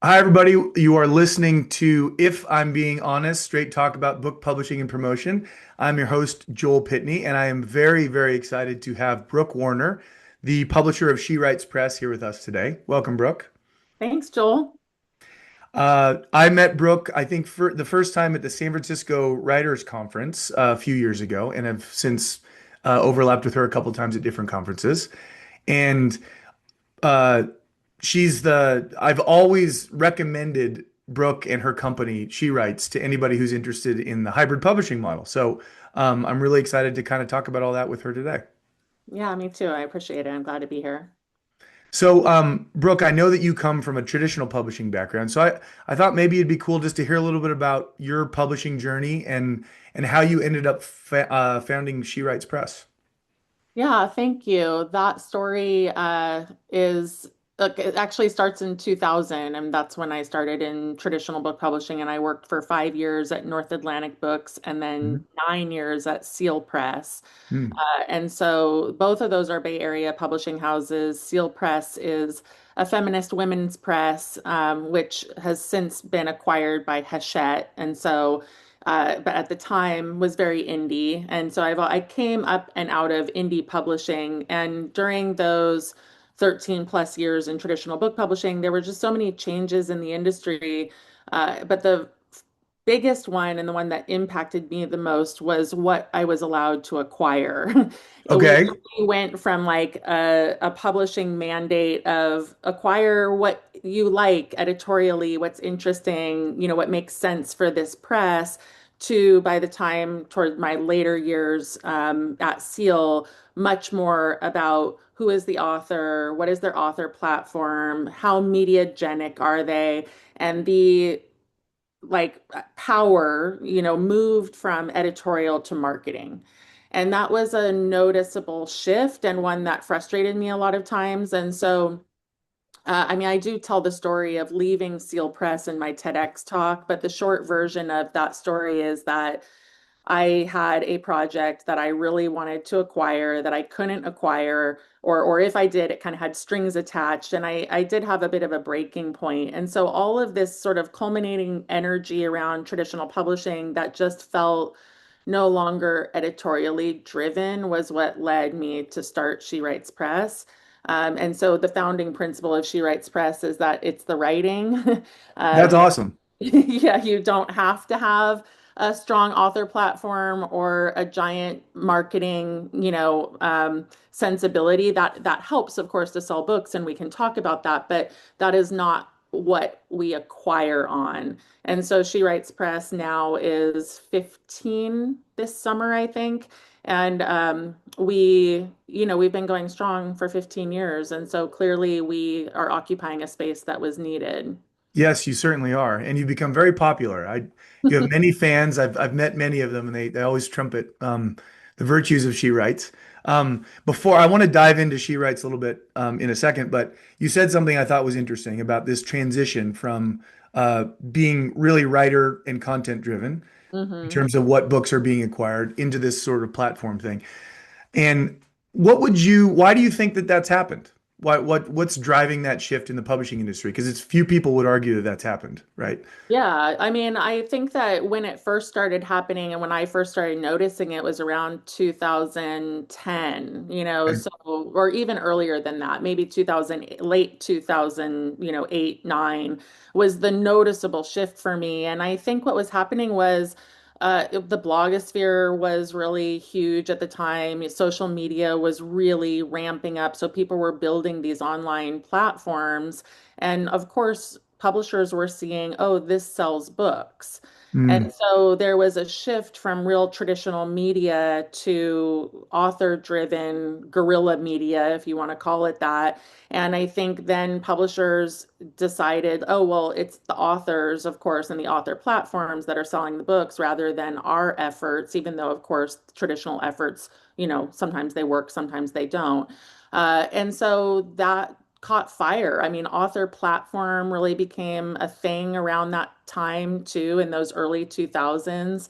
Hi, everybody. You are listening to If I'm Being Honest, straight talk about book publishing and promotion. I'm your host, Joel Pitney, and I am very, very excited to have Brooke Warner, the publisher of She Writes Press, here with us today. Welcome, Brooke. Thanks, Joel. I met Brooke, I think, for the first time at the San Francisco Writers Conference a few years ago, and have since overlapped with her a couple times at different conferences. And uh, I've always recommended Brooke and her company, She Writes, to anybody who's interested in the hybrid publishing model. So I'm really excited to kind of talk about all that with her today. Yeah, me too. I appreciate it. I'm glad to be here. So, Brooke, I know that you come from a traditional publishing background. I thought maybe it'd be cool just to hear a little bit about your publishing journey and how you ended up founding She Writes Press. Yeah, thank you. That story is it actually starts in 2000, and that's when I started in traditional book publishing. And I worked for 5 years at North Atlantic Books and then Mhm. 9 years at Seal Press. Hmm. And so both of those are Bay Area publishing houses. Seal Press is a feminist women's press, which has since been acquired by Hachette. And so, but at the time was very indie. And so I came up and out of indie publishing. And during those 13 plus years in traditional book publishing, there were just so many changes in the industry. But the biggest one and the one that impacted me the most was what I was allowed to acquire. We Okay. went from like a publishing mandate of acquire what you like editorially, what's interesting, what makes sense for this press, to by the time toward my later years at Seal, much more about who is the author, what is their author platform, how mediagenic are they, and the like power, moved from editorial to marketing. And that was a noticeable shift and one that frustrated me a lot of times. And so, I mean, I do tell the story of leaving Seal Press in my TEDx talk, but the short version of that story is that I had a project that I really wanted to acquire that I couldn't acquire, or if I did, it kind of had strings attached. And I did have a bit of a breaking point. And so all of this sort of culminating energy around traditional publishing that just felt no longer editorially driven was what led me to start She Writes Press. And so the founding principle of She Writes Press is that it's the writing. That's You awesome. Yeah, you don't have to have a strong author platform or a giant marketing, sensibility. That helps, of course, to sell books, and we can talk about that, but that is not what we acquire on. And so She Writes Press now is 15 this summer, I think. And we've been going strong for 15 years. And so clearly we are occupying a space that was needed. Yes, you certainly are, and you've become very popular. You have many fans. I've met many of them, and they always trumpet the virtues of She Writes. Before I want to dive into She Writes a little bit in a second, but you said something I thought was interesting about this transition from being really writer and content driven in Hmm. terms of what books are being acquired into this sort of platform thing. And why do you think that that's happened? What's driving that shift in the publishing industry? Because it's few people would argue that that's happened, right? Yeah, I mean, I think that when it first started happening and when I first started noticing it was around 2010, Okay. so or even earlier than that, maybe 2000, late 2000, 8, 9 was the noticeable shift for me. And I think what was happening was the blogosphere was really huge at the time. Social media was really ramping up. So people were building these online platforms. And of course, publishers were seeing, oh, this sells books. Mm. And so there was a shift from real traditional media to author-driven guerrilla media, if you want to call it that. And I think then publishers decided, oh, well, it's the authors, of course, and the author platforms that are selling the books rather than our efforts, even though, of course, traditional efforts, sometimes they work, sometimes they don't. And so that caught fire. I mean, author platform really became a thing around that time too, in those early 2000s.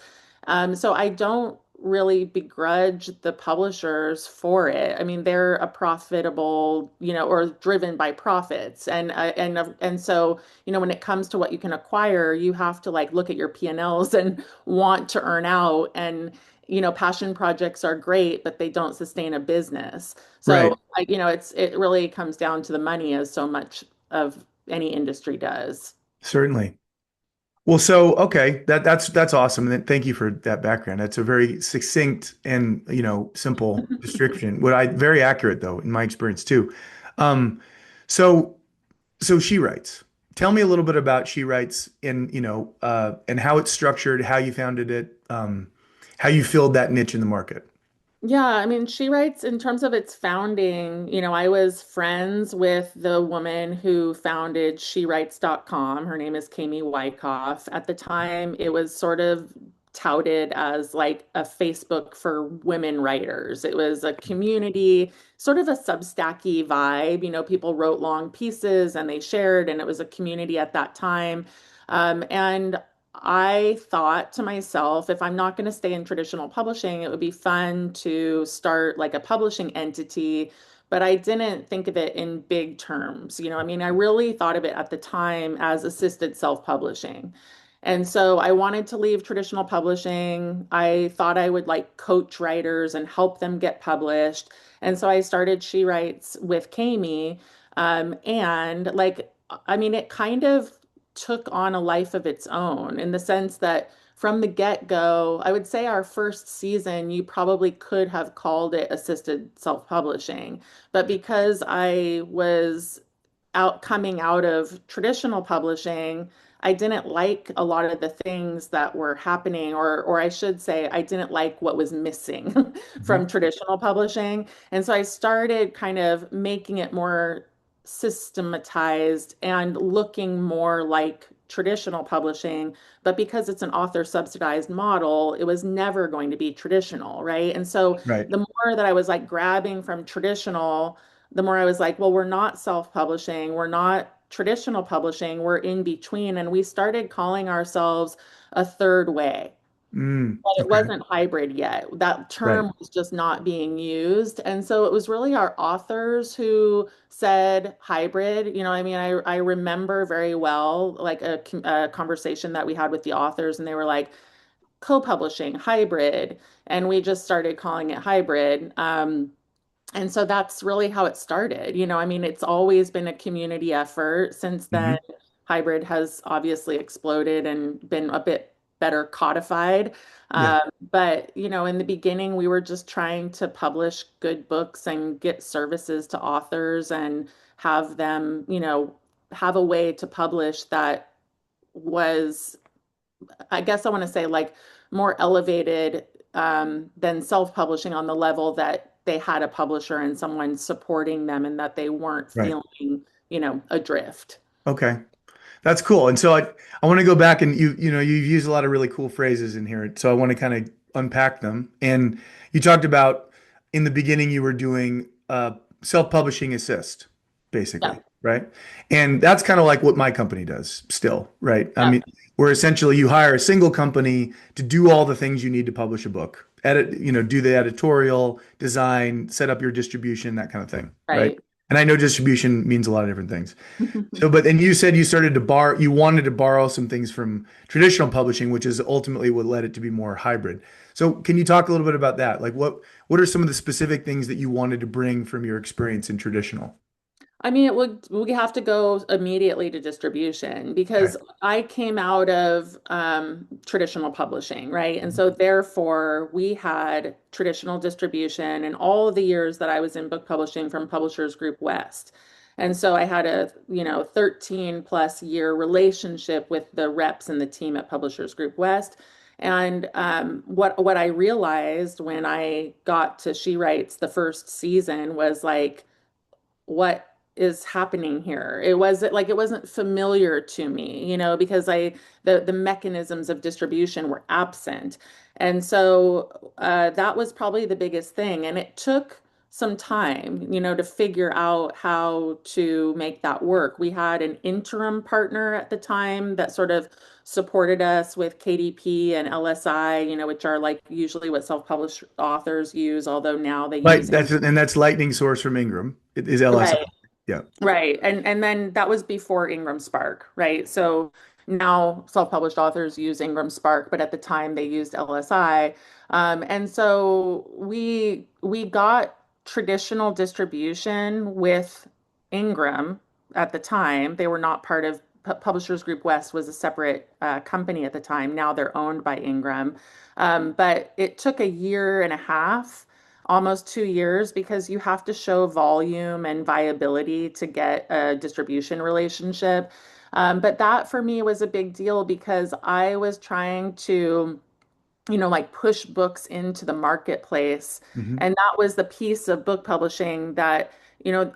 So I don't really begrudge the publishers for it. I mean, they're a profitable, or driven by profits. And so, when it comes to what you can acquire, you have to like look at your P&Ls and want to earn out. And passion projects are great, but they don't sustain a business. So, Right. it really comes down to the money, as so much of any industry does. Certainly. Well, so okay, that's awesome. And thank you for that background. That's a very succinct and simple description. What I very accurate though in my experience too. Um, so so she writes. Tell me a little bit about she writes and how it's structured, how you founded it, how you filled that niche in the market. Yeah, I mean, she writes in terms of its founding. I was friends with the woman who founded shewrites.com. Her name is Kami Wyckoff. At the time, it was sort of touted as like a Facebook for women writers. It was a community, sort of a Substacky vibe. People wrote long pieces and they shared, and it was a community at that time. And I thought to myself, if I'm not going to stay in traditional publishing, it would be fun to start like a publishing entity. But I didn't think of it in big terms. I mean, I really thought of it at the time as assisted self-publishing. And so I wanted to leave traditional publishing. I thought I would like coach writers and help them get published. And so I started She Writes with Kami. And like, I mean, it kind of took on a life of its own in the sense that from the get-go, I would say our first season, you probably could have called it assisted self-publishing. But because I was coming out of traditional publishing, I didn't like a lot of the things that were happening, or I should say, I didn't like what was missing Mhm. from traditional publishing. And so I started kind of making it more systematized and looking more like traditional publishing. But because it's an author-subsidized model, it was never going to be traditional, right? And so Right. the more that I was like grabbing from traditional, the more I was like, well, we're not self-publishing, we're not traditional publishing, we're in between. And we started calling ourselves a third way. But it Okay. wasn't hybrid yet. That Right. term was just not being used. And so it was really our authors who said hybrid. I mean, I remember very well like a conversation that we had with the authors, and they were like, co-publishing, hybrid. And we just started calling it hybrid. And so that's really how it started. I mean, it's always been a community effort. Since then, Hmm. hybrid has obviously exploded and been a bit better codified. Yeah. Um, but, in the beginning, we were just trying to publish good books and get services to authors and have them, have a way to publish that was, I guess I want to say, like more elevated than self-publishing, on the level that they had a publisher and someone supporting them and that they weren't Right. feeling, adrift. Okay. That's cool. And so I want to go back and you've used a lot of really cool phrases in here. So I want to kind of unpack them. And you talked about in the beginning you were doing self-publishing assist, Yeah, basically, right? And that's kind of like what my company does still, right? I yeah, mean, where essentially you hire a single company to do all the things you need to publish a book. Edit, do the editorial, design, set up your distribution, that kind of thing, right? right. And I know distribution means a lot of different things. So, but then you said you started to you wanted to borrow some things from traditional publishing, which is ultimately what led it to be more hybrid. So, can you talk a little bit about that? Like, what are some of the specific things that you wanted to bring from your experience in traditional? I mean, we have to go immediately to distribution Okay. because I came out of traditional publishing, right? And so therefore we had traditional distribution in all of the years that I was in book publishing from Publishers Group West. And so I had a, 13 plus year relationship with the reps and the team at Publishers Group West. And what I realized when I got to She Writes the first season was like, what is happening here? It wasn't familiar to me, because the mechanisms of distribution were absent. And so that was probably the biggest thing. And it took some time, to figure out how to make that work. We had an interim partner at the time that sort of supported us with KDP and LSI, which are like usually what self-published authors use, although now they Like use. that's Lightning Source from Ingram. It is LSI. Right. Yeah. Right. And then that was before Ingram Spark, right? So now self-published authors use Ingram Spark, but at the time they used LSI. And so we got traditional distribution with Ingram at the time. They were not part of Publishers Group West was a separate company at the time. Now they're owned by Ingram. But it took a year and a half, almost 2 years, because you have to show volume and viability to get a distribution relationship. But that for me was a big deal because I was trying to like push books into the marketplace. Hmm. And that was the piece of book publishing that,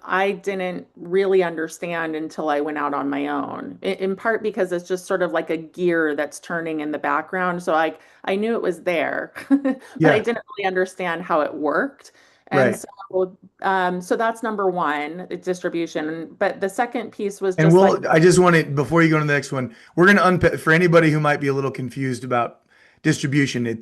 I didn't really understand until I went out on my own. In part because it's just sort of like a gear that's turning in the background. So I knew it was there, but I Yeah. didn't really understand how it worked. And Right. so that's number one, distribution. But the second piece was And just like, I just want to, before you go to the next one, we're going to unpack for anybody who might be a little confused about distribution,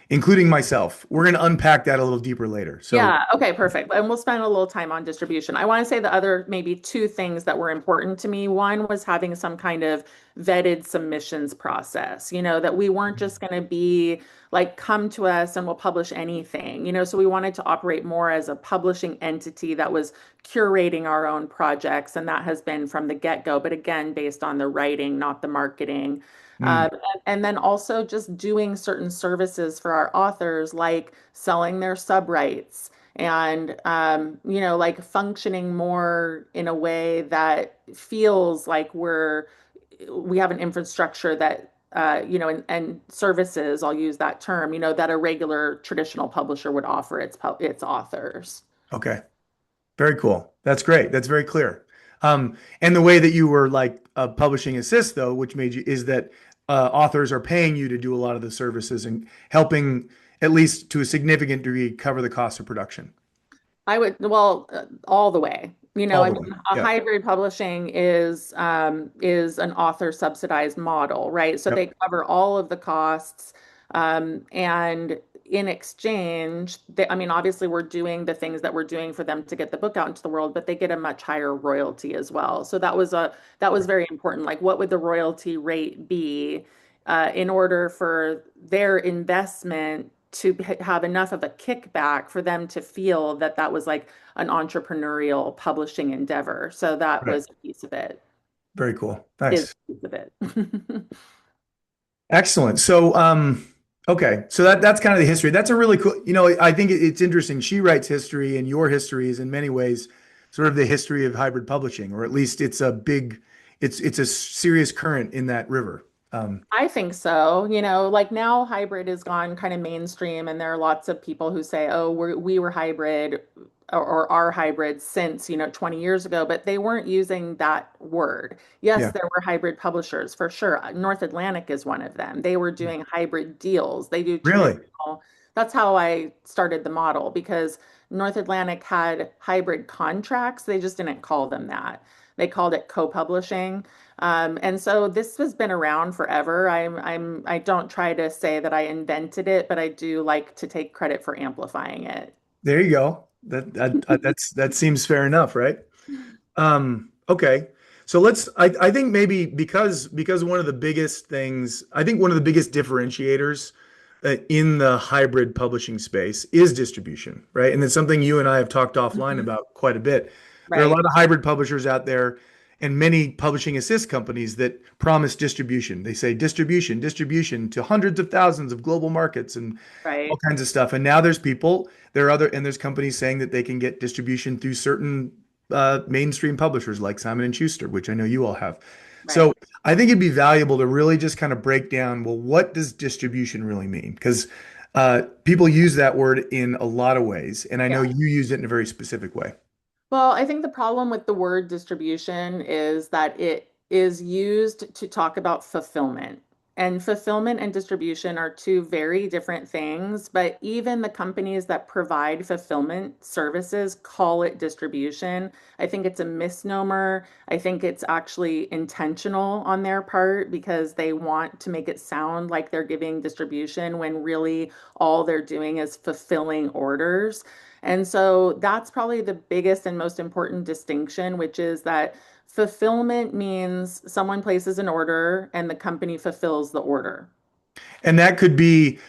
including myself. We're going to unpack that a little deeper later. So, yeah, okay, perfect. And we'll spend a little time on distribution. I want to say the other maybe two things that were important to me. One was having some kind of vetted submissions process, that we weren't just going to be like, come to us and we'll publish anything, so we wanted to operate more as a publishing entity that was curating our own projects. And that has been from the get-go, but again, based on the writing, not the marketing. mm, And then also just doing certain services for our authors, like selling their sub rights and, like functioning more in a way that feels like we have an infrastructure that, and services, I'll use that term, that a regular traditional publisher would offer its authors. okay. Very cool. That's great. That's very clear. And the way that you were like publishing assist though, which made you is that authors are paying you to do a lot of the services and helping at least to a significant degree cover the cost of production I would, well, all the way. all I the mean, way. a Yeah. hybrid publishing is an author subsidized model, right? So they Yep. cover all of the costs, and in exchange, I mean, obviously we're doing the things that we're doing for them to get the book out into the world, but they get a much higher royalty as well. So that was very important. Like, what would the royalty rate be, in order for their investment to have enough of a kickback for them to feel that that was like an entrepreneurial publishing endeavor. So that Right. was a piece of it, Very cool. is Nice. a piece of it. Excellent. So, okay. So that's kind of the history. That's a really cool, I think it's interesting. She writes history and your history is in many ways sort of the history of hybrid publishing, or at least it's a serious current in that river. I think so. Like now hybrid has gone kind of mainstream, and there are lots of people who say, oh, we were hybrid or are hybrid since, 20 years ago, but they weren't using that word. Yes, Yeah. there were hybrid publishers for sure. North Atlantic is one of them. They were doing hybrid deals. They do Really? traditional. That's how I started the model because North Atlantic had hybrid contracts. They just didn't call them that. They called it co-publishing. And so this has been around forever. I don't try to say that I invented it, but I do like to take credit for amplifying it. There you go. That seems fair enough, right? Okay. So I think maybe because one of the biggest things, I think one of the biggest differentiators in the hybrid publishing space is distribution, right? And it's something you and I have talked offline Mhm. about quite a bit. There are a Right, lot of hybrid publishers out there and many publishing assist companies that promise distribution. They say distribution, distribution to hundreds of thousands of global markets and all right, kinds of stuff. And now there's companies saying that they can get distribution through certain mainstream publishers like Simon and Schuster, which I know you all have. right. So I think it'd be valuable to really just kind of break down, well, what does distribution really mean? Because people use that word in a lot of ways, and I know Yeah. you use it in a very specific way. Well, I think the problem with the word distribution is that it is used to talk about fulfillment. And fulfillment and distribution are two very different things, but even the companies that provide fulfillment services call it distribution. I think it's a misnomer. I think it's actually intentional on their part because they want to make it sound like they're giving distribution when really all they're doing is fulfilling orders. And so that's probably the biggest and most important distinction, which is that fulfillment means someone places an order and the company fulfills the order. And that could be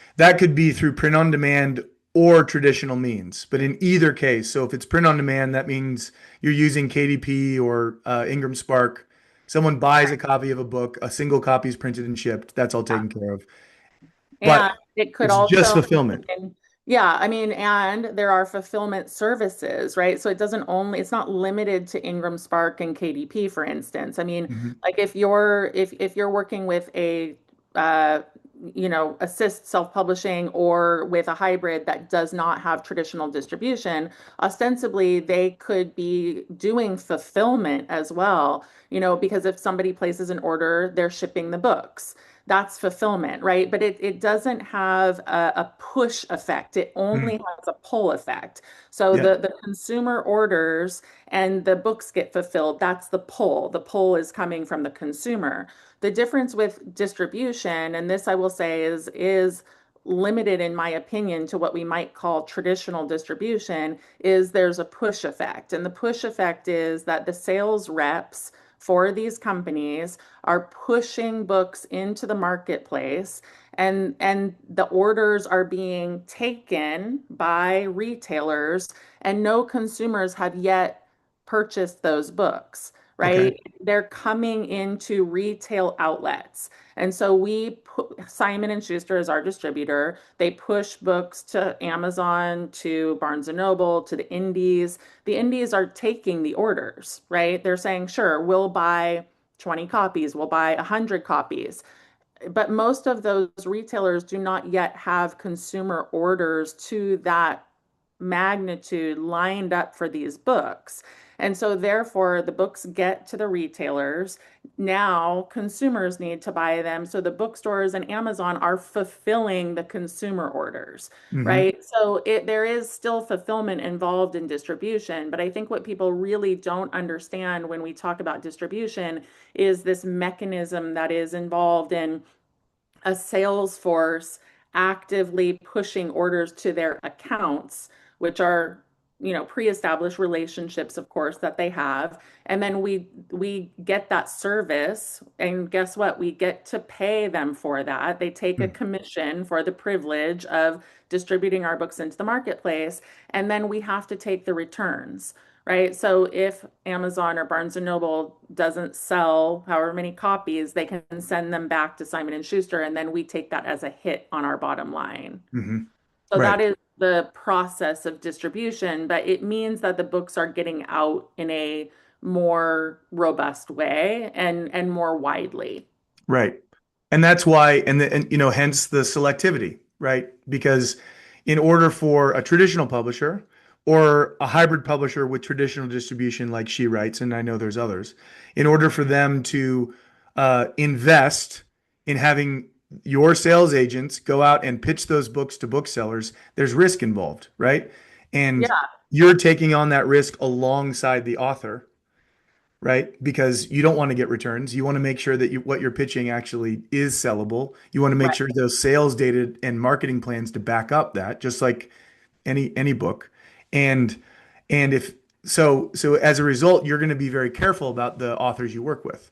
through print on demand or traditional means. But in either case, so if it's print on demand, that means you're using KDP or Ingram Spark. Someone buys a copy of a book, a single copy is printed and shipped. That's all taken care of. And But it could it's just also fulfillment. mean, yeah, I mean, and there are fulfillment services, right? So it doesn't only, it's not limited to Ingram Spark and KDP, for instance. I mean, Mhm. like if you're working with a assist self-publishing or with a hybrid that does not have traditional distribution, ostensibly they could be doing fulfillment as well, because if somebody places an order, they're shipping the books. That's fulfillment, right? But it doesn't have a push effect. It only Mhm. has a pull effect. So Yeah. the consumer orders and the books get fulfilled. That's the pull. The pull is coming from the consumer. The difference with distribution, and this I will say is limited in my opinion to what we might call traditional distribution, is there's a push effect. And the push effect is that the sales reps for these companies are pushing books into the marketplace and the orders are being taken by retailers and no consumers have yet purchased those books, Okay. right? They're coming into retail outlets. And so we put Simon and Schuster as our distributor. They push books to Amazon, to Barnes and Noble, to the indies. The indies are taking the orders, right? They're saying, sure, we'll buy 20 copies, we'll buy 100 copies. But most of those retailers do not yet have consumer orders to that magnitude lined up for these books. And so, therefore, the books get to the retailers. Now, consumers need to buy them. So, the bookstores and Amazon are fulfilling the consumer orders, Hmm. right? So, there is still fulfillment involved in distribution. But I think what people really don't understand when we talk about distribution is this mechanism that is involved in a sales force actively pushing orders to their accounts, which are, pre-established relationships, of course, that they have. And then we get that service, and guess what? We get to pay them for that. They take a commission for the privilege of distributing our books into the marketplace, and then we have to take the returns. Right. So if Amazon or Barnes and Noble doesn't sell however many copies, they can send them back to Simon and Schuster, and then we take that as a hit on our bottom line. Hmm. So Right. that is the process of distribution, but it means that the books are getting out in a more robust way and more widely. Right. And that's why, hence the selectivity, right? Because in order for a traditional publisher or a hybrid publisher with traditional distribution, like she writes, and I know there's others, in order for them to invest in having your sales agents go out and pitch those books to booksellers, there's risk involved, right? And Yeah, you're taking on that risk alongside the author, right? Because you don't want to get returns. You want to make sure that what you're pitching actually is sellable. You want to make right. sure those sales data and marketing plans to back up that, just like any book. And if so as a result, you're going to be very careful about the authors you work with.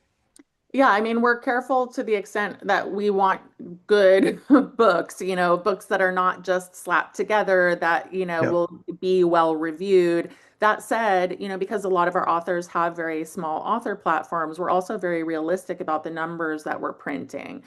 Yeah, I mean, we're careful to the extent that we want good books, books that are not just slapped together, that, Yep. will be well reviewed. That said, because a lot of our authors have very small author platforms, we're also very realistic about the numbers that we're printing.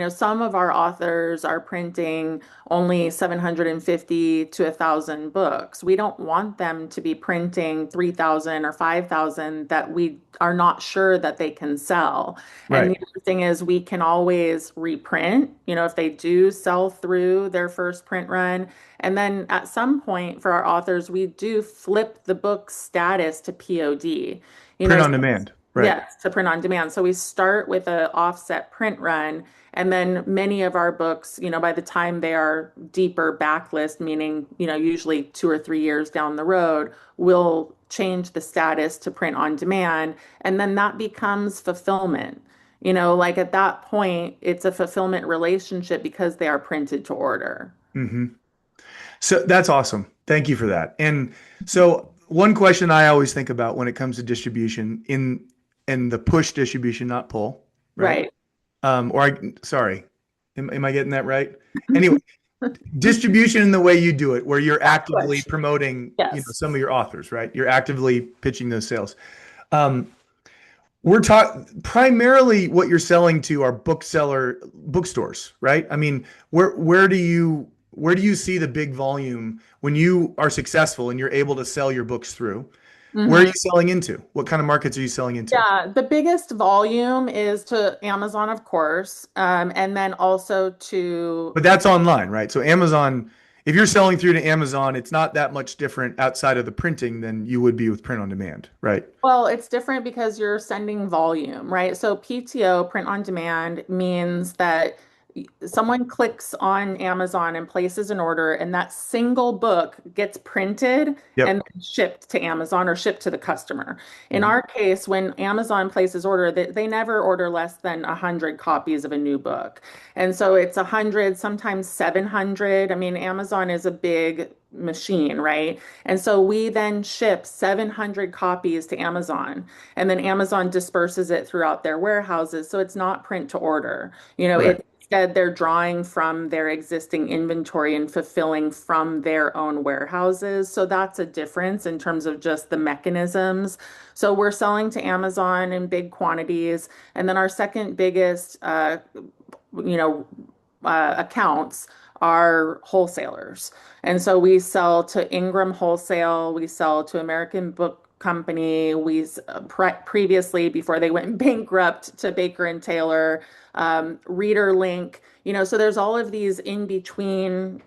Some of our authors are printing only 750 to 1,000 books. We don't want them to be printing 3,000 or 5,000 that we are not sure that they can sell. And Right. the other thing is we can always reprint, if they do sell through their first print run. And then at some point for our authors, we do flip the book status to POD. You Print know, on demand. Right. Yes, to print on demand. So we start with a offset print run, and then many of our books, by the time they are deeper backlist, meaning, usually 2 or 3 years down the road, we'll change the status to print on demand, and then that becomes fulfillment. Like at that point, it's a fulfillment relationship because they are printed to order. Hmm. So that's awesome. Thank you for that. And so one question I always think about when it comes to distribution in the push distribution, not pull, right? Right. Sorry, am I getting that right? Anyway, distribution in the way you do it, where you're actively Push. promoting, Yes. some of your authors, right? You're actively pitching those sales. Um, we're talking primarily what you're selling to are bookstores, right? I mean, where do you see the big volume when you are successful and you're able to sell your books through? Where are you Mhm. selling into? What kind of markets are you selling into? Yeah, the biggest volume is to Amazon, of course, and then also to, But that's online, right? So Amazon, if you're selling through to Amazon, it's not that much different outside of the printing than you would be with print on demand, right? well, it's different because you're sending volume, right? So PTO, print on demand, means that someone clicks on Amazon and places an order, and that single book gets printed and Yep. shipped to Amazon or shipped to the customer. In Mhm. our case, when Amazon places order, they never order less than 100 copies of a new book. And so it's 100, sometimes 700. I mean, Amazon is a big machine, right? And so we then ship 700 copies to Amazon, and then Amazon disperses it throughout their warehouses. So it's not print to order. Right. Instead, they're drawing from their existing inventory and fulfilling from their own warehouses. So that's a difference in terms of just the mechanisms. So we're selling to Amazon in big quantities. And then our second biggest, you know, accounts are wholesalers. And so we sell to Ingram Wholesale, we sell to American Book Company, previously, before they went bankrupt, to Baker and Taylor, Reader Link, so there's all of these in between,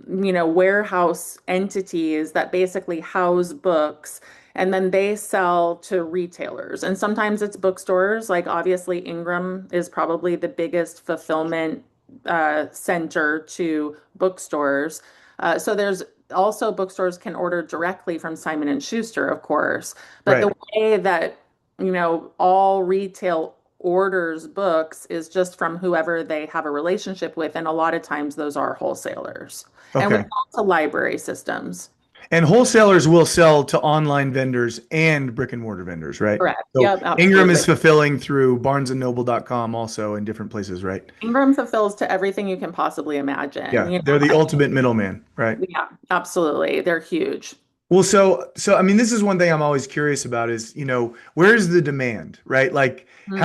warehouse entities that basically house books. And then they sell to retailers. And sometimes it's bookstores. Like obviously, Ingram is probably the biggest fulfillment center to bookstores. So there's also bookstores can order directly from Simon and Schuster, of course. But the Right. way that, all retail orders books is just from whoever they have a relationship with. And a lot of times those are wholesalers. And we Okay. sell to library systems. And wholesalers will sell to online vendors and brick and mortar vendors, right? Correct. So Yep, Ingram absolutely. is fulfilling through barnesandnoble.com also in different places, right? Ingram fulfills to everything you can possibly imagine. Yeah, they're the ultimate middleman, right? Yeah, absolutely. They're huge. Well, so I mean, this is one thing I'm always curious about is, where's the demand, right? Like Mm.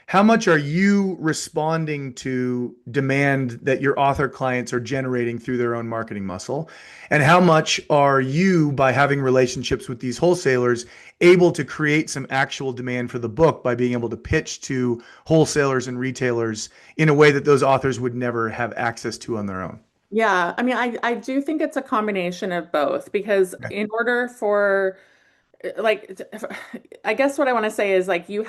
how much are you responding to demand that your author clients are generating through their own marketing muscle? And how much are you, by having relationships with these wholesalers, able to create some actual demand for the book by being able to pitch to wholesalers and retailers in a way that those authors would never have access to on their own? Yeah, I mean, I do think it's a combination of both because Okay. in order for like I guess what I want to say is like the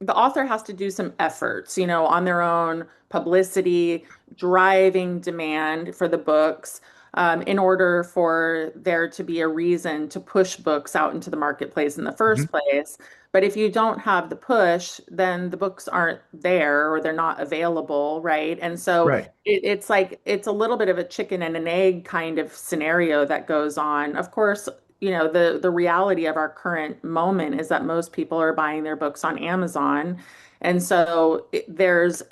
author has to do some efforts, on their own, publicity, driving demand for the books, in order for there to be a reason to push books out into the marketplace in the Mhm. first place. But if you don't have the push, then the books aren't there or they're not available, right? And so Right. it's like it's a little bit of a chicken and an egg kind of scenario that goes on. Of course, the reality of our current moment is that most people are buying their books on Amazon, and so there's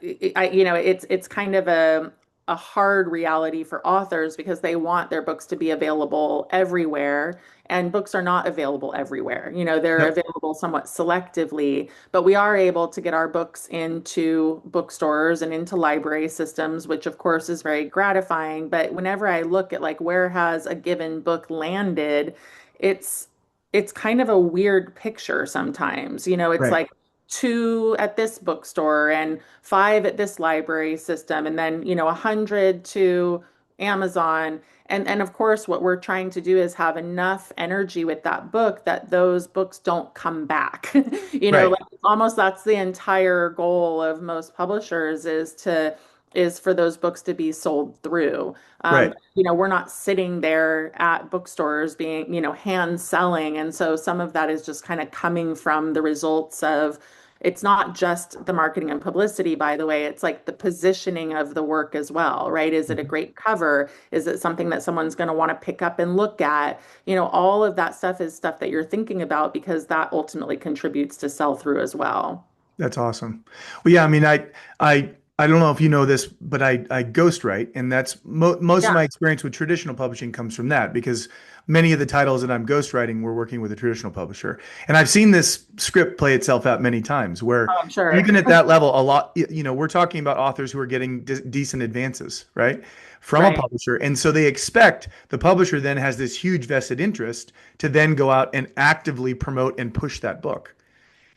it's kind of a hard reality for authors because they want their books to be available everywhere, and books are not available everywhere. They're Yep. available somewhat selectively, but we are able to get our books into bookstores and into library systems, which of course is very gratifying. But whenever I look at like where has a given book landed, it's it's kind of a weird picture sometimes. It's Right. like two at this bookstore and five at this library system, and then 100 to Amazon. And of course, what we're trying to do is have enough energy with that book that those books don't come back. Right. Like almost that's the entire goal of most publishers is for those books to be sold through. Right. We're not sitting there at bookstores being, hand selling. And so some of that is just kind of coming from the results of it's not just the marketing and publicity, by the way, it's like the positioning of the work as well, right? Is it a Mhm. great cover? Is it something that someone's going to want to pick up and look at? All of that stuff is stuff that you're thinking about because that ultimately contributes to sell through as well. That's awesome. Well, yeah, I mean, I don't know if you know this, but I ghostwrite, and that's most of Yeah. my experience with traditional publishing comes from that because many of the titles that I'm ghostwriting were working with a traditional publisher, and I've seen this script play itself out many times where Oh, I'm sure. even at that level, a lot, we're talking about authors who are getting decent advances, right, from a Right. publisher, and so they expect the publisher then has this huge vested interest to then go out and actively promote and push that book.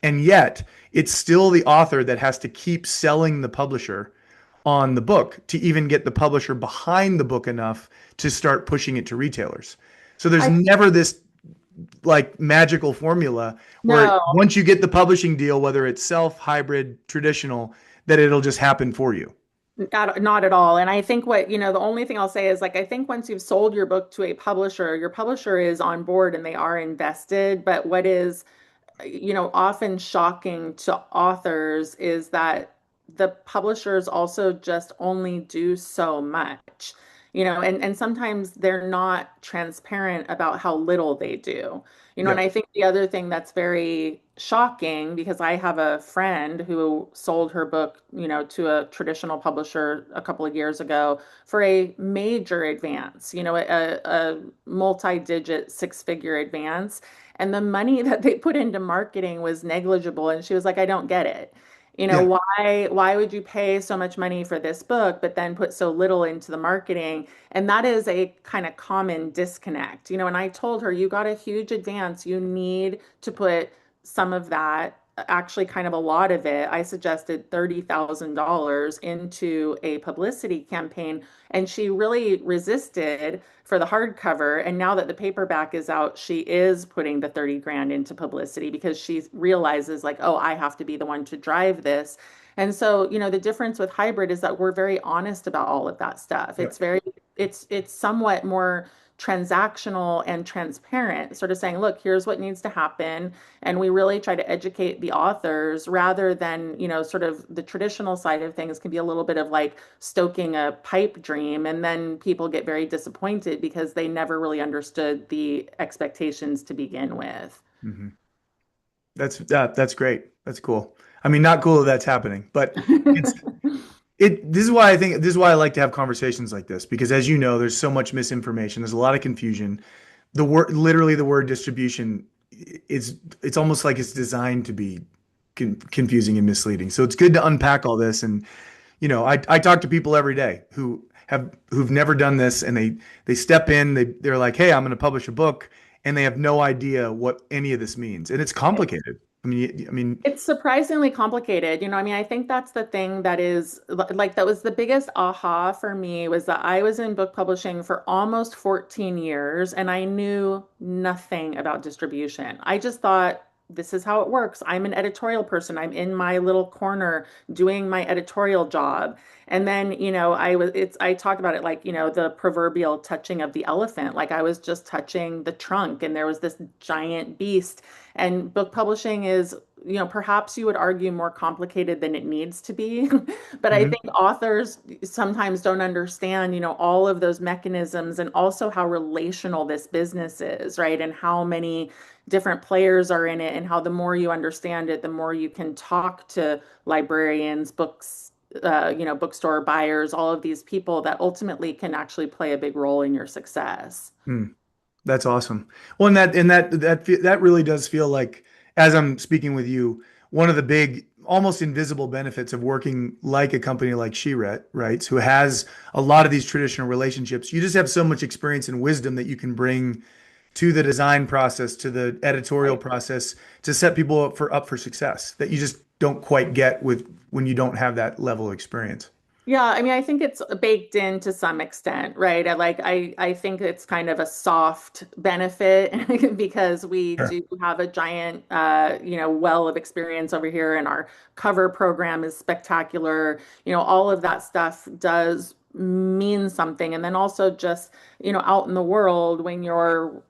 And yet, it's still the author that has to keep selling the publisher on the book to even get the publisher behind the book enough to start pushing it to retailers. So there's I never this like magical formula where No, once you get the publishing deal, whether it's self, hybrid, traditional, that it'll just happen for you. not at all. And I think the only thing I'll say is like, I think once you've sold your book to a publisher, your publisher is on board and they are invested. But what is often shocking to authors is that the publishers also just only do so much, and sometimes they're not transparent about how little they do. And Yep. I think the other thing that's very shocking, because I have a friend who sold her book, to a traditional publisher a couple of years ago for a major advance, a multi-digit six-figure advance. And the money that they put into marketing was negligible. And she was like, I don't get it. Yeah. Why would you pay so much money for this book, but then put so little into the marketing? And that is a kind of common disconnect. And I told her, you got a huge advance. You need to put some of that, actually kind of a lot of it. I suggested $30,000 into a publicity campaign, and she really resisted for the hardcover. And now that the paperback is out, she is putting the 30 grand into publicity because she realizes like, oh, I have to be the one to drive this. And so, the difference with hybrid is that we're very honest about all of that stuff. Yep. It's somewhat more transactional and transparent, sort of saying, look, here's what needs to happen. And we really try to educate the authors rather than, sort of the traditional side of things can be a little bit of like stoking a pipe dream. And then people get very disappointed because they never really understood the expectations to begin with. Hmm. That's great. That's cool. I mean, not cool that that's happening, but it's this is why I think this is why I like to have conversations like this because as you know, there's so much misinformation. There's a lot of confusion. Literally the word distribution is it's almost like it's designed to be confusing and misleading. So it's good to unpack all this. And I talk to people every day who've never done this, and they step in, they're like, hey, I'm going to publish a book, and they have no idea what any of this means, and it's complicated. I mean, It's surprisingly complicated. I think that's the thing that is like that was the biggest aha for me was that I was in book publishing for almost 14 years and I knew nothing about distribution. I just thought this is how it works. I'm an editorial person. I'm in my little corner doing my editorial job. And then, I talk about it like, the proverbial touching of the elephant. Like I was just touching the trunk and there was this giant beast. And book publishing is, perhaps you would argue more complicated than it needs to be. But I mhm, think authors sometimes don't understand, all of those mechanisms and also how relational this business is, right? And how many different players are in it, and how the more you understand it, the more you can talk to librarians, bookstore buyers, all of these people that ultimately can actually play a big role in your success. mm. That's awesome. Well, and that really does feel like, as I'm speaking with you, one of the big, almost invisible benefits of working like a company like SheRet, right? Who has a lot of these traditional relationships. You just have so much experience and wisdom that you can bring to the design process, to the editorial Right. process, to set people up for success that you just don't quite get with when you don't have that level of experience. Yeah, I mean, I think it's baked in to some extent, right? I think it's kind of a soft benefit because we Sure. do have a giant well of experience over here and our cover program is spectacular. All of that stuff does mean something. And then also just, out in the world when you're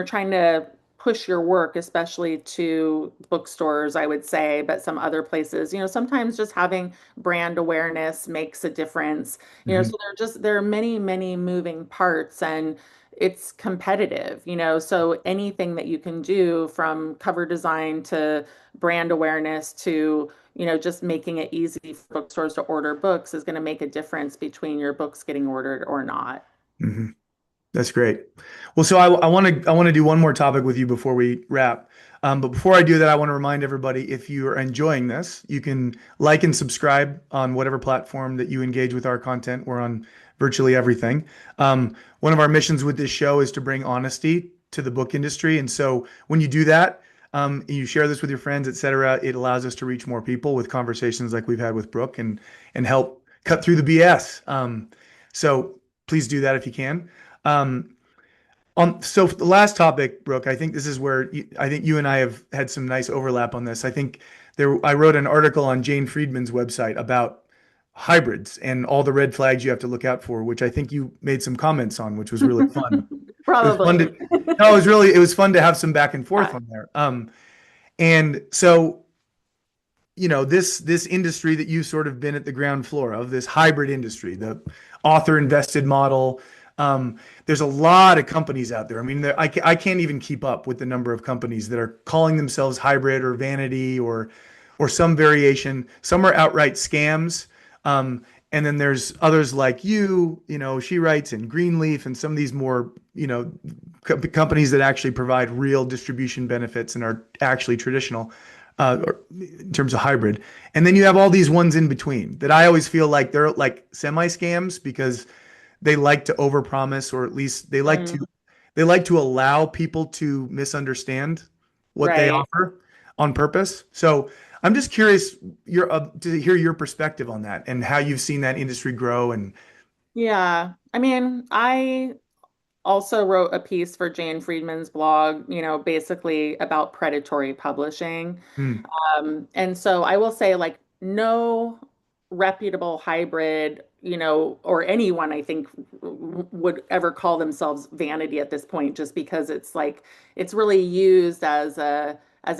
trying to push your work, especially to bookstores, I would say, but some other places, sometimes just having brand awareness makes a difference. Hmm. So there are many, many moving parts and it's competitive, so anything that you can do from cover design to brand awareness to, just making it easy for bookstores to order books is going to make a difference between your books getting ordered or not. Hmm. That's great. Well, so I want to do one more topic with you before we wrap. But before I do that, I want to remind everybody if you are enjoying this, you can like and subscribe on whatever platform that you engage with our content. We're on virtually everything. One of our missions with this show is to bring honesty to the book industry, and so when you do that, you share this with your friends, etc. It allows us to reach more people with conversations like we've had with Brooke and help cut through the BS. So please do that if you can. Um, so the last topic, Brooke, I think this is where I think you and I have had some nice overlap on this. I think I wrote an article on Jane Friedman's website about hybrids and all the red flags you have to look out for, which I think you made some comments on, which was really fun. It was fun Probably. to, no, it was fun to have some back and forth Yeah. on there. And so this industry that you've sort of been at the ground floor of, this hybrid industry, the author invested model. There's a lot of companies out there. I mean, I can't even keep up with the number of companies that are calling themselves hybrid or vanity or some variation. Some are outright scams. And then there's others like she writes in Greenleaf and some of these more, companies that actually provide real distribution benefits and are actually traditional or in terms of hybrid. And then you have all these ones in between that I always feel like they're like semi scams because they like to overpromise, or at least Mm, they like to allow people to misunderstand what they right. offer on purpose. So I'm just curious to hear your perspective on that and how you've seen that industry grow. And Yeah. I mean, I also wrote a piece for Jane Friedman's blog, basically about predatory publishing. hmm, And so I will say, like, no reputable hybrid, or anyone I think would ever call themselves vanity at this point, just because it's like it's really used as an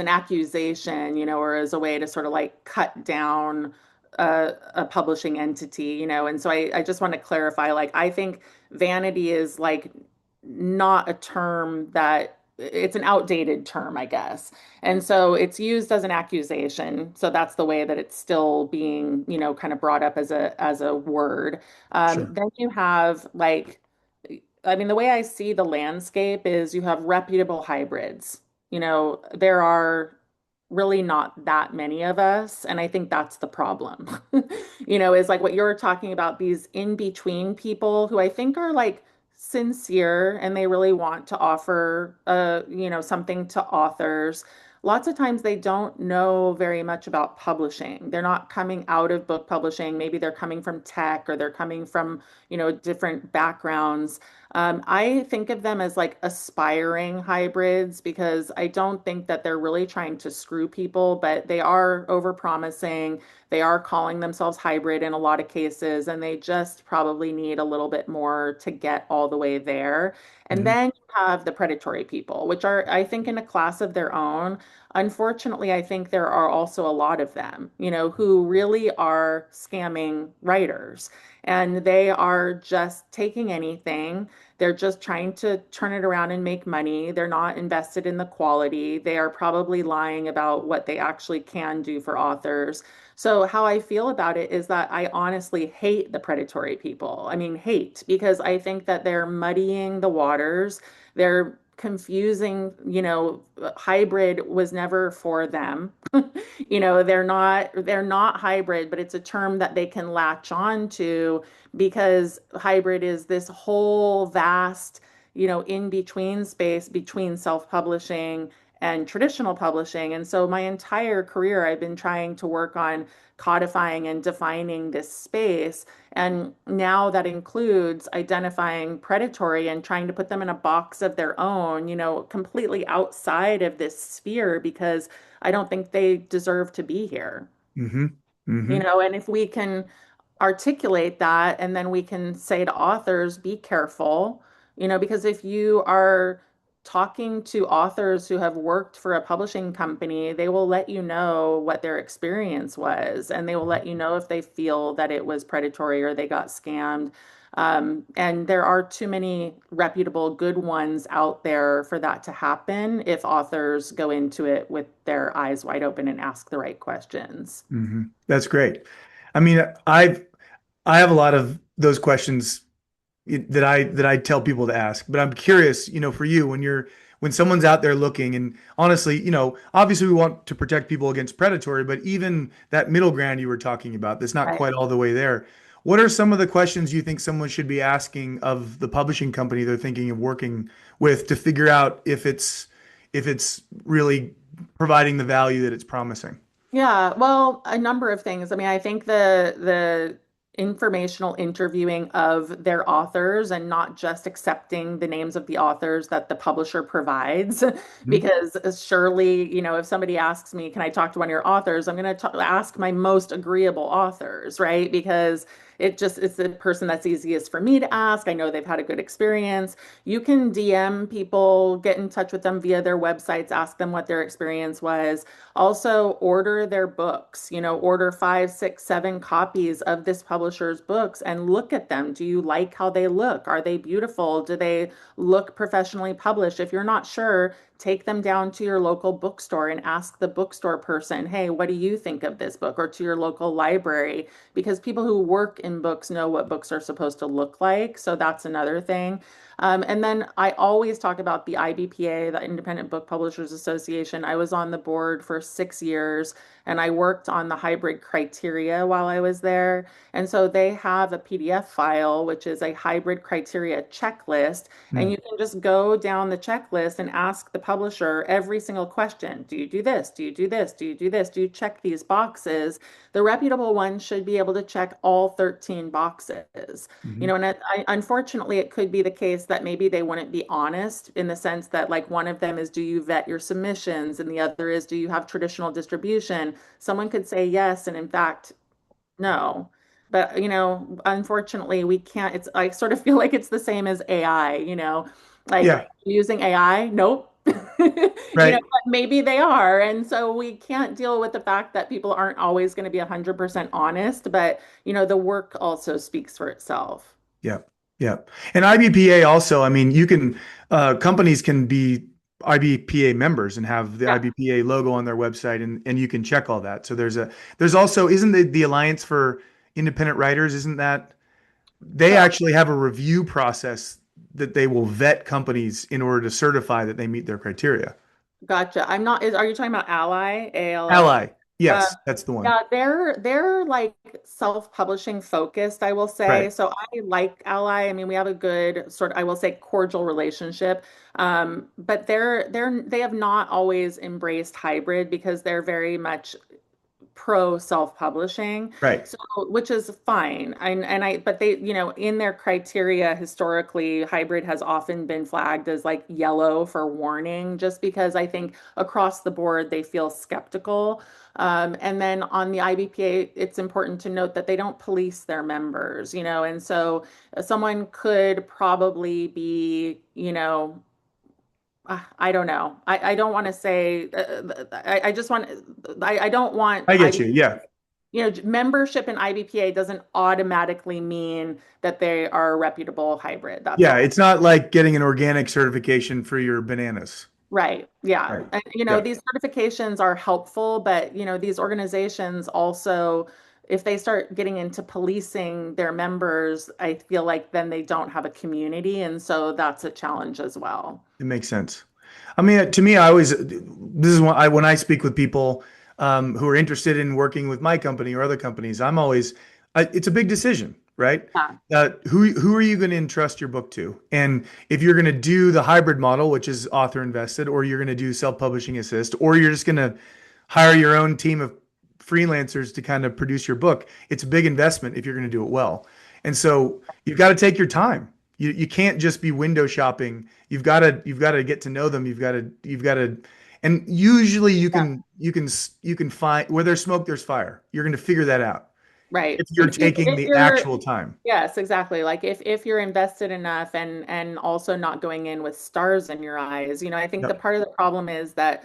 accusation, or as a way to sort of like cut down a publishing entity, And so I just want to clarify, like, I think vanity is like not a term that it's an outdated term, I guess. And so it's used as an accusation. So that's the way that it's still being, kind of brought up as a word. sure, Then you have like, I mean, the way I see the landscape is you have reputable hybrids. There are really not that many of us, and I think that's the problem. Is like what you're talking about, these in-between people who I think are like sincere and they really want to offer something to authors. Lots of times they don't know very much about publishing. They're not coming out of book publishing. Maybe they're coming from tech or they're coming from, different backgrounds. I think of them as like aspiring hybrids because I don't think that they're really trying to screw people, but they are overpromising. They are calling themselves hybrid in a lot of cases, and they just probably need a little bit more to get all the way there. And hmm, then you have the predatory people, which are, I think, in a class of their own. Unfortunately, I think there are also a lot of them, who really are scamming writers. And they are just taking anything. They're just trying to turn it around and make money. They're not invested in the quality. They are probably lying about what they actually can do for authors. So, how I feel about it is that I honestly hate the predatory people. I mean, hate, because I think that they're muddying the waters. They're confusing, hybrid was never for them. They're not hybrid, but it's a term that they can latch on to because hybrid is this whole vast, in between space between self-publishing and traditional publishing. And so my entire career, I've been trying to work on codifying and defining this space. And now that includes identifying predatory and trying to put them in a box of their own, completely outside of this sphere because I don't think they deserve to be here. Hmm. Hmm. And if we can articulate that and then we can say to authors, be careful, because if you are talking to authors who have worked for a publishing company, they will let you know what their experience was and they will let you know if they feel that it was predatory or they got scammed. And there are too many reputable good ones out there for that to happen if authors go into it with their eyes wide open and ask the right questions. Hmm. That's great. I mean, I have a lot of those questions that I tell people to ask. But I'm curious, for you, when someone's out there looking, and honestly, obviously we want to protect people against predatory, but even that middle ground you were talking about, that's not Right. quite all the way there. What are some of the questions you think someone should be asking of the publishing company they're thinking of working with to figure out if it's really providing the value that it's promising? Yeah, well, a number of things. I mean, I think the informational interviewing of their authors and not just accepting the names of the authors that the publisher provides. Mhm. Because surely, if somebody asks me, can I talk to one of your authors? I'm going to ask my most agreeable authors, right? Because it's the person that's easiest for me to ask. I know they've had a good experience. You can DM people, get in touch with them via their websites, ask them what their experience was. Also, order their books, order 5, 6, 7 copies of this publisher's books and look at them. Do you like how they look? Are they beautiful? Do they look professionally published? If you're not sure, take them down to your local bookstore and ask the bookstore person, hey, what do you think of this book? Or to your local library, because people who work in books know what books are supposed to look like. So that's another thing. And then I always talk about the IBPA, the Independent Book Publishers Association. I was on the board for 6 years and I worked on the hybrid criteria while I was there. And so they have a PDF file, which is a hybrid criteria checklist. And Mm. you can just go down the checklist and ask the publisher every single question. Do you do this? Do you do this? Do you do this? Do you check these boxes? The reputable one should be able to check all 13 boxes. Mhm. And unfortunately, it could be the case that maybe they wouldn't be honest in the sense that, like, one of them is, do you vet your submissions? And the other is, do you have traditional distribution? Someone could say yes, and in fact, no. But, unfortunately, we can't. I sort of feel like it's the same as AI, like Yeah, using AI. Nope. right. But maybe they are. And so we can't deal with the fact that people aren't always going to be 100% honest, but, the work also speaks for itself. Yeah, yeah. And IBPA also, I mean, companies can be IBPA members and have the Yeah. IBPA logo on their website and you can check all that. So there's also, isn't the Alliance for Independent Writers, isn't that they So actually have a review process that they will vet companies in order to certify that they meet their criteria. gotcha. I'm not, are you talking about Ally, ALI? Ally. Yes, that's the one. Yeah, they're like self-publishing focused, I will say. Right. So I like Ally. I mean, we have a good sort of, I will say, cordial relationship. But they have not always embraced hybrid because they're very much pro self-publishing, Right. so which is fine. But they, in their criteria historically, hybrid has often been flagged as like yellow for warning, just because I think across the board they feel skeptical. And then on the IBPA, it's important to note that they don't police their members, and so someone could probably be, I don't know. I don't want to say. I just want. I don't want I get IB. you. Yeah. Membership in IBPA doesn't automatically mean that they are a reputable hybrid. That's Yeah, all. it's not like getting an organic certification for your bananas. Right. Yeah. Right. And Yeah. these certifications are helpful, but these organizations also, if they start getting into policing their members, I feel like then they don't have a community, and so that's a challenge as well. It makes sense. I mean, to me, this is when I speak with people who are interested in working with my company or other companies, it's a big decision, right? Yeah, Who are you going to entrust your book to? And if you're going to do the hybrid model, which is author invested, or you're going to do self-publishing assist, or you're just going to hire your own team of freelancers to kind of produce your book, it's a big investment if you're going to do it well. And so you've got to take your time. You can't just be window shopping. You've got to get to know them. You've got to and usually yeah, you can find where there's smoke, there's fire. You're going to figure that out right. if you're taking If the you're, actual time. yes, exactly. Like if you're invested enough and also not going in with stars in your eyes, I think the Yep. part of the problem is that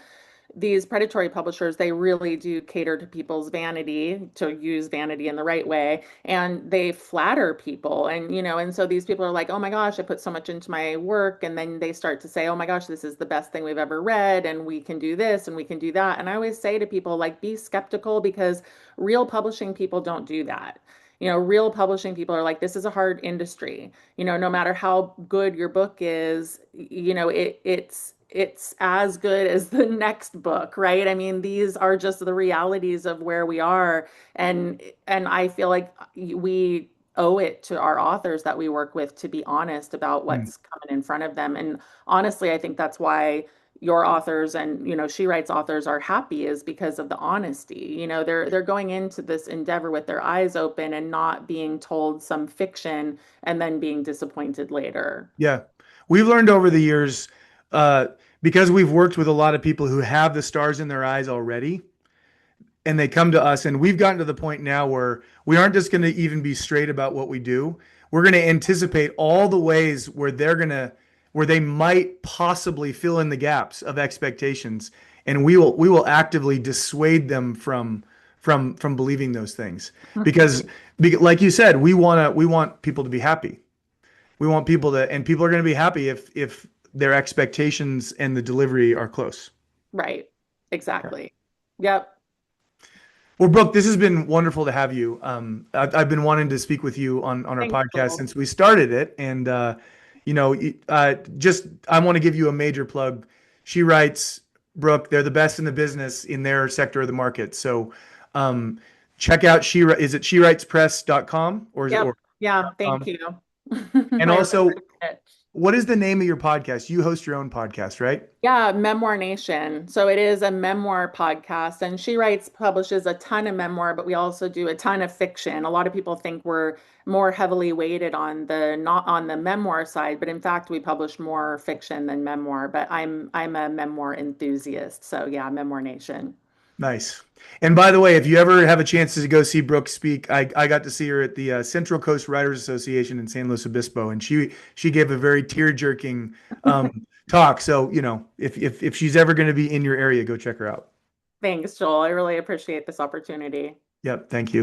these predatory publishers, they really do cater to people's vanity, to use vanity in the right way, and they flatter people. And so these people are like, oh my gosh, I put so much into my work. And then they start to say, oh my gosh, this is the best thing we've ever read, and we can do this and we can do that. And I always say to people, like, be skeptical because real publishing people don't do that. Real publishing people are like, this is a hard industry. No matter how good your book is, it's as good as the next book, right? I mean, these are just the realities of where we are, and I feel like we owe it to our authors that we work with to be honest about Mm. what's coming in front of them. And honestly, I think that's why your authors and she writes authors are happy is because of the honesty. They're going into this endeavor with their eyes open and not being told some fiction and then being disappointed later. Yeah. We've learned over the years, uh, because we've worked with a lot of people who have the stars in their eyes already, and they come to us, and we've gotten to the point now where we aren't just going to even be straight about what we do. We're going to anticipate all the ways where they might possibly fill in the gaps of expectations, and we will actively dissuade them from believing those things because, like you said, we want people to be happy. We want people to, and people are going to be happy if their expectations and the delivery are close. Right. Okay. Exactly. Yep. Well, Brooke, this has been wonderful to have you. I've been wanting to speak with you on our Thanks, podcast Joel. since we started it, and just I want to give you a major plug. She writes, Brooke. They're the best in the business in their sector of the market. So, um, check out is it shewritespress.com or is it Yep. or Yeah. Thank com? you. And I also, appreciate it. what is the name of your podcast? You host your own podcast, right? Yeah, Memoir Nation. So it is a memoir podcast, and she writes, publishes a ton of memoir, but we also do a ton of fiction. A lot of people think we're more heavily weighted on the not on the memoir side, but in fact, we publish more fiction than memoir. But I'm a memoir enthusiast, so yeah, Memoir Nation. Nice. And by the way, if you ever have a chance to go see Brooke speak, I got to see her at the Central Coast Writers Association in San Luis Obispo, and she gave a very tear-jerking talk. So, if she's ever going to be in your area, go check her out. Thanks, Joel. I really appreciate this opportunity. Yep. Thank you.